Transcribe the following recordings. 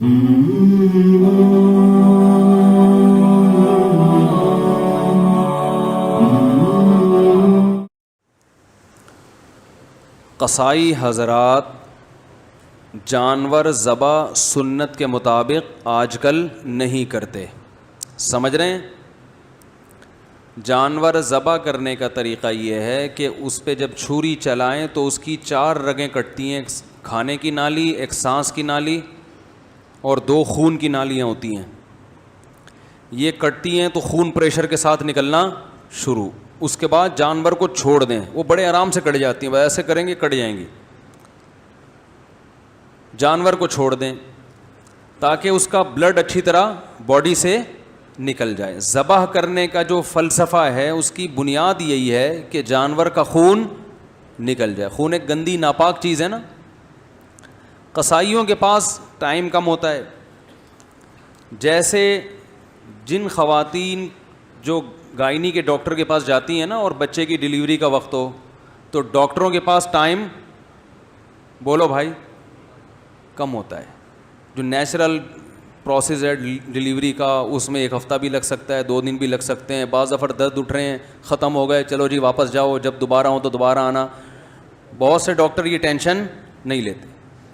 قصائی حضرات جانور ذبح سنت کے مطابق آج کل نہیں کرتے. سمجھ رہے ہیں؟ جانور ذبح کرنے کا طریقہ یہ ہے کہ اس پہ جب چھری چلائیں تو اس کی 4 رگیں کٹتی ہیں، ایک کھانے کی نالی، ایک سانس کی نالی اور 2 خون کی نالیاں ہوتی ہیں. یہ کٹتی ہیں تو خون پریشر کے ساتھ نکلنا شروع. اس کے بعد جانور کو چھوڑ دیں، وہ بڑے آرام سے کٹ جاتی ہیں، ایسے کریں گے کٹ جائیں گی. جانور کو چھوڑ دیں تاکہ اس کا بلڈ اچھی طرح باڈی سے نکل جائے. ذبح کرنے کا جو فلسفہ ہے اس کی بنیاد یہی ہے کہ جانور کا خون نکل جائے. خون ایک گندی ناپاک چیز ہے نا. قصائیوں کے پاس ٹائم کم ہوتا ہے. جیسے جن خواتین جو گائنی کے ڈاکٹر کے پاس جاتی ہیں نا اور بچے کی ڈیلیوری کا وقت ہو تو ڈاکٹروں کے پاس ٹائم بولو بھائی کم ہوتا ہے. جو نیچرل پروسیس ہے ڈیلیوری کا اس میں 1 ہفتہ بھی لگ سکتا ہے، 2 دن بھی لگ سکتے ہیں. بعض دفعہ درد اٹھ رہے ہیں، ختم ہو گئے، چلو جی واپس جاؤ، جب دوبارہ ہو تو دوبارہ آنا. بہت سے ڈاکٹر یہ ٹینشن نہیں لیتے.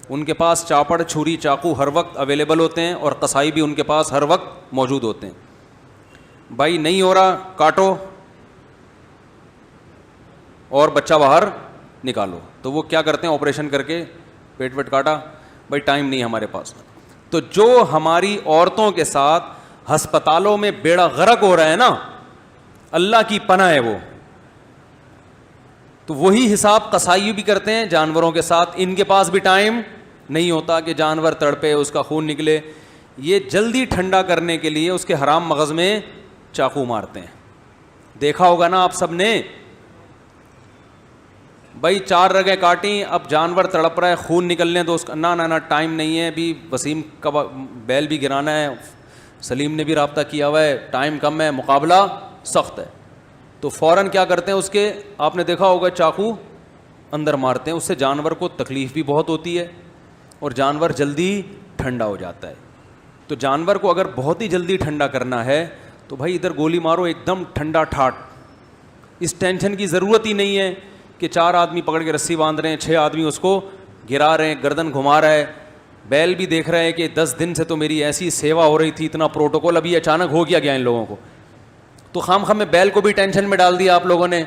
ان کے پاس چاپڑ، چھری، چاقو ہر وقت اویلیبل ہوتے ہیں اور قصائی بھی ان کے پاس ہر وقت موجود ہوتے ہیں. بھائی نہیں ہو رہا کاٹو اور بچہ باہر نکالو. تو وہ کیا کرتے ہیں؟ آپریشن کر کے پیٹ ویٹ کاٹا. بھائی ٹائم نہیں ہمارے پاس. تو جو ہماری عورتوں کے ساتھ ہسپتالوں میں بیڑا غرق ہو رہا ہے نا، اللہ کی پناہ ہے وہ. تو وہی حساب قصائی بھی کرتے ہیں جانوروں کے ساتھ. ان کے پاس بھی ٹائم نہیں ہوتا کہ جانور تڑپے، اس کا خون نکلے. یہ جلدی ٹھنڈا کرنے کے لیے اس کے حرام مغز میں چاقو مارتے ہیں. دیکھا ہوگا نا آپ سب نے. بھائی 4 رگیں کاٹیں، اب جانور تڑپ رہا ہے، خون نکلنے دو اس کا. نہ ٹائم نہیں ہے، ابھی وسیم کا بیل بھی گرانا ہے، سلیم نے بھی رابطہ کیا ہوا ہے، ٹائم کم ہے، مقابلہ سخت ہے. تو فوراً کیا کرتے ہیں؟ اس کے آپ نے دیکھا ہوگا چاقو اندر مارتے ہیں. اس سے جانور کو تکلیف بھی بہت ہوتی ہے اور جانور جلدی ٹھنڈا ہو جاتا ہے. تو جانور کو اگر بہت ہی جلدی ٹھنڈا کرنا ہے تو بھائی ادھر گولی مارو ایک دم ٹھنڈا ٹھاٹ. اس ٹینشن کی ضرورت ہی نہیں ہے کہ 4 آدمی پکڑ کے رسی باندھ رہے ہیں، 6 آدمی اس کو گرا رہے ہیں، گردن گھما رہا ہے. بیل بھی دیکھ رہے ہیں کہ 10 دن سے تو میری ایسی سیوا ہو رہی تھی، اتنا پروٹوکول، ابھی اچانک ہو گیا ان لوگوں کو. تو خام میں بیل کو بھی ٹینشن میں ڈال دیا آپ لوگوں نے.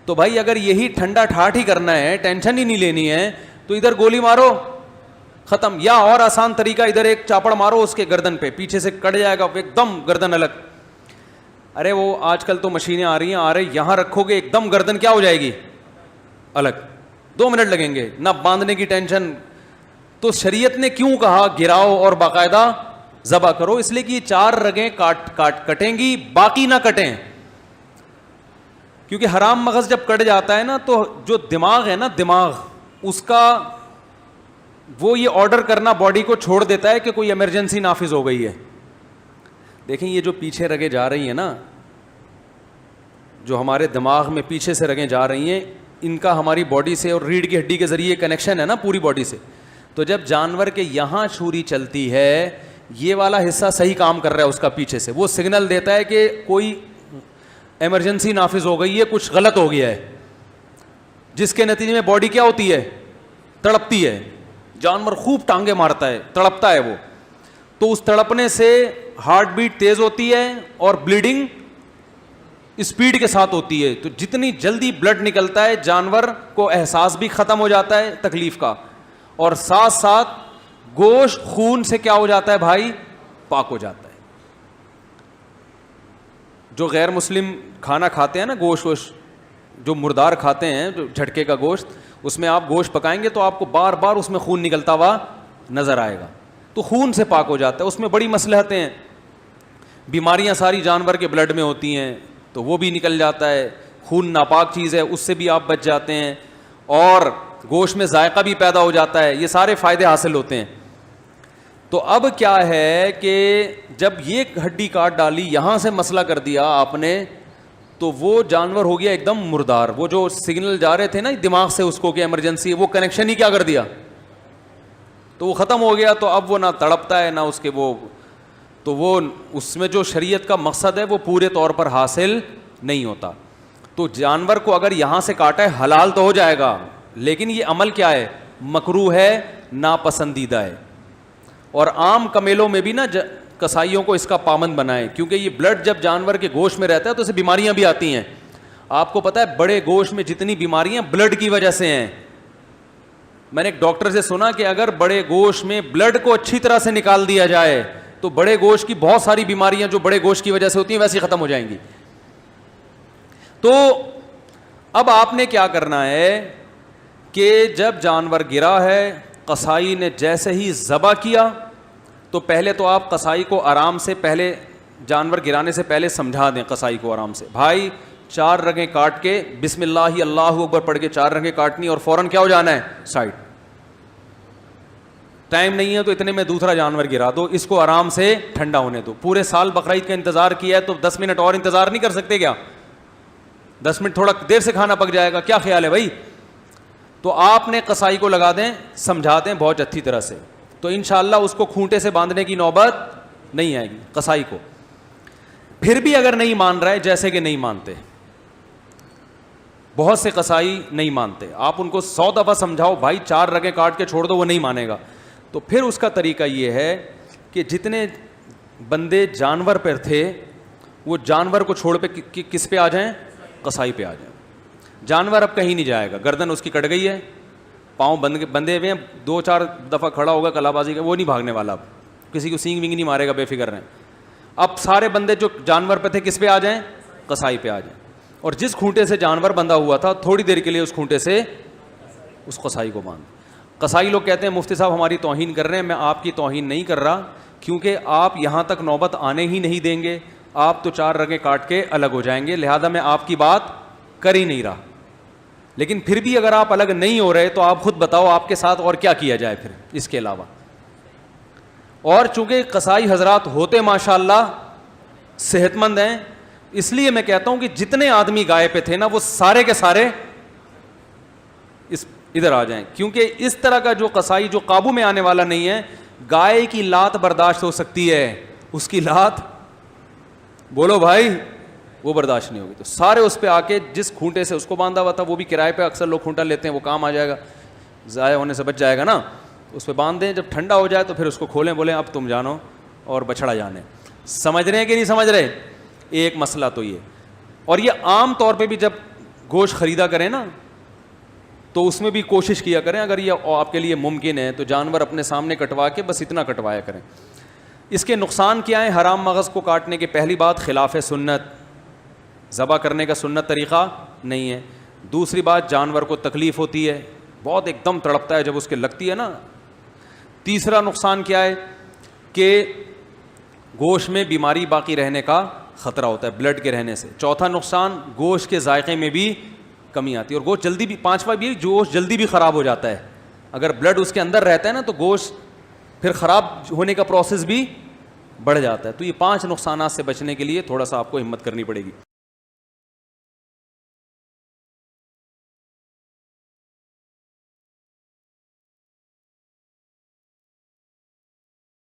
تو بھائی اگر یہی ٹھنڈا ٹھاٹ ہی کرنا ہے، ٹینشن ہی نہیں لینی ہے، تو ادھر گولی مارو ختم. یا اور آسان طریقہ، ادھر ایک چاپڑ مارو اس کے گردن پہ، پیچھے سے کٹ جائے گا ایک دم گردن الگ. ارے وہ آج کل تو مشینیں آ رہی ہیں، آ رہے یہاں رکھو گے ایک دم گردن کیا ہو جائے گی الگ. 2 منٹ لگیں گے، نہ باندھنے کی ٹینشن. تو شریعت نے کیوں کہا گراؤ اور باقاعدہ ذبح کرو؟ اس لیے کہ یہ 4 رگیں کٹیں گی، باقی نہ کٹیں. کیونکہ حرام مغز جب کٹ جاتا ہے نا تو جو دماغ ہے نا، دماغ اس کا وہ یہ آرڈر کرنا باڈی کو چھوڑ دیتا ہے کہ کوئی ایمرجنسی نافذ ہو گئی ہے. دیکھیں یہ جو پیچھے رگیں جا رہی ہیں نا، جو ہمارے دماغ میں پیچھے سے رگیں جا رہی ہیں، ان کا ہماری باڈی سے اور ریڑھ کی ہڈی کے ذریعے کنیکشن ہے نا پوری باڈی سے. تو جب جانور کے یہاں چھری چلتی ہے، یہ والا حصہ صحیح کام کر رہا ہے اس کا پیچھے سے، وہ سگنل دیتا ہے کہ کوئی ایمرجنسی نافذ ہو گئی ہے، کچھ غلط ہو گیا ہے، جس کے نتیجے میں باڈی کیا ہوتی ہے؟ تڑپتی ہے. جانور خوب ٹانگیں مارتا ہے، تڑپتا ہے وہ. تو اس تڑپنے سے ہارٹ بیٹ تیز ہوتی ہے اور بلیڈنگ اسپیڈ کے ساتھ ہوتی ہے. تو جتنی جلدی بلڈ نکلتا ہے جانور کو احساس بھی ختم ہو جاتا ہے تکلیف کا، اور ساتھ ساتھ گوشت خون سے کیا ہو جاتا ہے بھائی؟ پاک ہو جاتا ہے. جو غیر مسلم کھانا کھاتے ہیں نا، گوشت جو مردار کھاتے ہیں، جو جھٹکے کا گوشت، اس میں آپ گوشت پکائیں گے تو آپ کو بار بار اس میں خون نکلتا ہوا نظر آئے گا. تو خون سے پاک ہو جاتا ہے. اس میں بڑی مصلحتیں ہیں. بیماریاں ساری جانور کے بلڈ میں ہوتی ہیں تو وہ بھی نکل جاتا ہے. خون ناپاک چیز ہے، اس سے بھی آپ بچ جاتے ہیں، اور گوشت میں ذائقہ بھی پیدا ہو جاتا ہے. یہ سارے فائدے حاصل ہوتے ہیں. تو اب کیا ہے کہ جب یہ ہڈی کاٹ ڈالی، یہاں سے مسئلہ کر دیا آپ نے، تو وہ جانور ہو گیا ایک دم مردار. وہ جو سگنل جا رہے تھے نا دماغ سے اس کو کہ ایمرجنسی، وہ کنیکشن ہی کیا کر دیا. تو تو وہ ختم ہو گیا, تو اب وہ نہ تڑپتا ہے نہ اس کے وہ, تو وہ اس میں جو شریعت کا مقصد ہے وہ پورے طور پر حاصل نہیں ہوتا. تو جانور کو اگر یہاں سے کاٹا ہے حلال تو ہو جائے گا, لیکن یہ عمل کیا ہے, مکروہ ہے, ناپسندیدہ ہے. اور عام کمیلوں میں بھی نا کسائیوں کو اس کا پابند بنائیں, کیونکہ یہ بلڈ جب جانور کے گوشت میں رہتا ہے تو اسے بیماریاں بھی آتی ہیں. آپ کو پتہ ہے بڑے گوشت میں جتنی بیماریاں بلڈ کی وجہ سے ہیں. میں نے ایک ڈاکٹر سے سنا کہ اگر بڑے گوشت میں بلڈ کو اچھی طرح سے نکال دیا جائے تو بڑے گوشت کی بہت ساری بیماریاں جو بڑے گوشت کی وجہ سے ہوتی ہیں ویسے ختم ہو جائیں گی. تو اب آپ نے کیا کرنا ہے کہ جب جانور گرا ہے, قصائی نے جیسے ہی ذبح کیا تو پہلے تو آپ قصائی کو آرام سے, پہلے جانور گرانے سے پہلے سمجھا دیں قصائی کو آرام سے, بھائی 4 رگیں کاٹ کے بسم اللہ اللہ اکبر پڑھ کے 4 رگیں کاٹنی اور فوراً کیا ہو جانا ہے, سائڈ. ٹائم نہیں ہے تو اتنے میں دوسرا جانور گرا دو, اس کو آرام سے ٹھنڈا ہونے دو. پورے سال بقرعید کا انتظار کیا ہے تو 10 منٹ اور انتظار نہیں کر سکتے کیا؟ 10 منٹ تھوڑا دیر سے کھانا پک جائے گا, کیا خیال ہے بھائی؟ تو آپ نے قصائی کو لگا دیں, سمجھا دیں بہت اچھی طرح سے, تو انشاءاللہ اس کو کھونٹے سے باندھنے کی نوبت نہیں آئے گی قصائی کو. پھر بھی اگر نہیں مان رہا ہے, جیسے کہ نہیں مانتے, بہت سے قصائی نہیں مانتے, آپ ان کو 100 دفعہ سمجھاؤ بھائی 4 رگیں کاٹ کے چھوڑ دو, وہ نہیں مانے گا. تو پھر اس کا طریقہ یہ ہے کہ جتنے بندے جانور پر تھے وہ جانور کو چھوڑ پہ کس پہ آ جائیں, قصائی پہ آ جائیں. جانور اب کہیں نہیں جائے گا, گردن اس کی کٹ گئی ہے, پاؤں بندے ہوئے ہیں, 2-4 دفعہ کھڑا ہوگا کلا بازی کا, وہ نہیں بھاگنے والا, اب کسی کو سینگ وینگ نہیں مارے گا, بے فکر رہیں. اب سارے بندے جو جانور پہ تھے کس پہ آ جائیں, قصائی پہ آ جائیں. اور جس کھونٹے سے جانور بندھا ہوا تھا تھوڑی دیر کے لیے اس کھونٹے سے اس قصائی کو باندھ. قصائی لوگ کہتے ہیں مفتی صاحب ہماری توہین کر رہے ہیں, میں آپ کی توہین نہیں کر رہا, کیونکہ آپ یہاں تک نوبت آنے ہی نہیں دیں گے, آپ تو 4 رگیں کاٹ کے الگ ہو جائیں گے, لہذا میں آپ کی بات کر ہی نہیں رہا. لیکن پھر بھی اگر آپ الگ نہیں ہو رہے تو آپ خود بتاؤ آپ کے ساتھ اور کیا کیا جائے پھر اس کے علاوہ. اور چونکہ قصائی حضرات ہوتے ماشاءاللہ صحت مند ہیں, اس لیے میں کہتا ہوں کہ جتنے آدمی گائے پہ تھے نا وہ سارے کے سارے ادھر آ جائیں, کیونکہ اس طرح کا جو قصائی جو قابو میں آنے والا نہیں ہے. گائے کی لات برداشت ہو سکتی ہے, اس کی لات بولو بھائی وہ برداشت نہیں ہوگی. تو سارے اس پہ آ کے جس کھونٹے سے اس کو باندھا ہوا تھا, وہ بھی کرائے پہ اکثر لوگ کھونٹا لیتے ہیں, وہ کام آ جائے گا, ضائع ہونے سے بچ جائے گا نا, اس پہ باندھ دیں. جب ٹھنڈا ہو جائے تو پھر اس کو کھولیں, بولیں اب تم جانو اور بچھڑا جانے. سمجھ رہے ہیں کہ نہیں سمجھ رہے؟ ایک مسئلہ تو یہ. اور یہ عام طور پہ بھی جب گوشت خریدا کریں نا تو اس میں بھی کوشش کیا کریں, اگر یہ آپ کے لیے ممکن ہے تو جانور اپنے سامنے کٹوا کے بس اتنا کٹوایا کریں. اس کے نقصان کیا ہیں؟ حرام مغز کو کاٹنے کے پہلی بات خلاف سنت, ذبح کرنے کا سنت طریقہ نہیں ہے. دوسری بات جانور کو تکلیف ہوتی ہے, بہت ایک دم تڑپتا ہے جب اس کے لگتی ہے نا. تیسرا نقصان کیا ہے کہ گوشت میں بیماری باقی رہنے کا خطرہ ہوتا ہے بلڈ کے رہنے سے. چوتھا نقصان گوشت کے ذائقے میں بھی کمی آتی ہے, اور گوشت جلدی بھی, پانچواں بھی گوشت جلدی بھی خراب ہو جاتا ہے. اگر بلڈ اس کے اندر رہتا ہے نا تو گوشت پھر خراب ہونے کا پروسیس بھی بڑھ جاتا ہے. تو یہ 5 نقصانات سے بچنے کے لیے تھوڑا سا آپ کو ہمت کرنی پڑے گی.